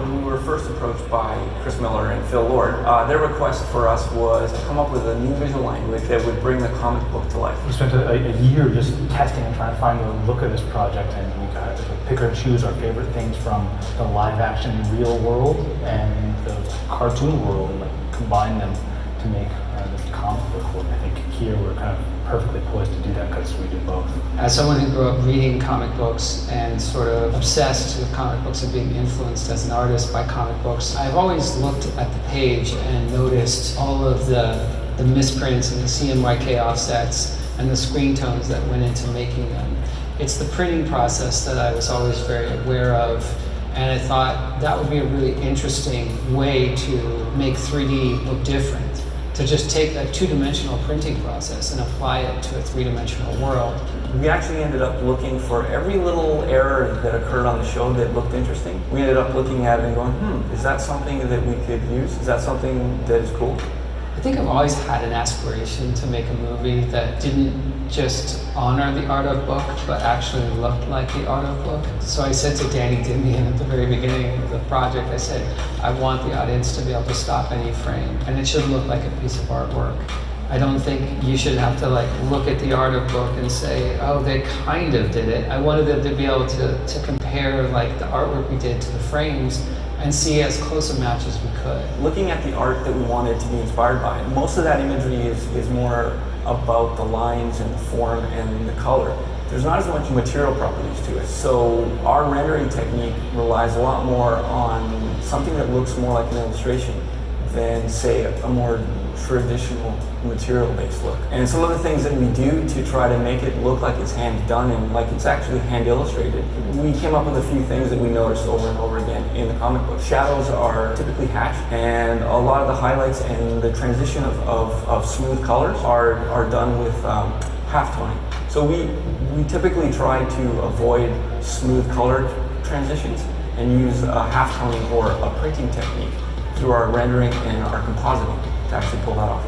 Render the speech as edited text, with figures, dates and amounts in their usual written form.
when we were first approached by Chris Miller and Phil Lord, their request for us was to come up with a new visual language that would bring the comic book to life. We spent a year just testing and trying to find the look of this project, and we got to pick or choose our favorite things from the live action real world and the cartoon world, and combine them to make this comic book work. I think here we're kind of perfectly poised to do that because we do both. As someone who grew up reading comic books and sort of obsessed with comic books and being influenced as an artist by comic books, I've always looked at the page and noticed all of the misprints and the CMYK offsets and the screen tones that went into making them. It's the printing process that I was always very aware of, and I thought that would be a really interesting way to make 3D look different. To just take that two-dimensional printing process and apply it to a three-dimensional world. We actually ended up looking for every little error that occurred on the show that looked interesting. We ended up looking at it and going, is that something that we could use? Is that something that is cool? I think I've always had an aspiration to make a movie that didn't just honor the art of book, but actually looked like the art of book. So I said to Danny Dimian at the very beginning of the project, I said, I want the audience to be able to stop any frame, and it should look like a piece of artwork. I don't think you should have to look at the art of book and say, oh, they kind of did it. I wanted them to be able to compare the artwork we did to the frames and see as close a match as we could. Looking at the art that we wanted to be inspired by, most of that imagery is more about the lines and the form and the color. There's not as much material properties to it. So our rendering technique relies a lot more on something that looks more like an illustration than, say, a more traditional material-based look. And some of the things that we do to try to make it look like it's hand-done and like it's actually hand-illustrated, we came up with a few things that we noticed over and over again in the comic book. Shadows are typically hatched, and a lot of the highlights and the transition of smooth colors are done with half-toning. So we typically try to avoid smooth color transitions and use a half-toning or a printing technique through our rendering and our compositing to actually pull that off.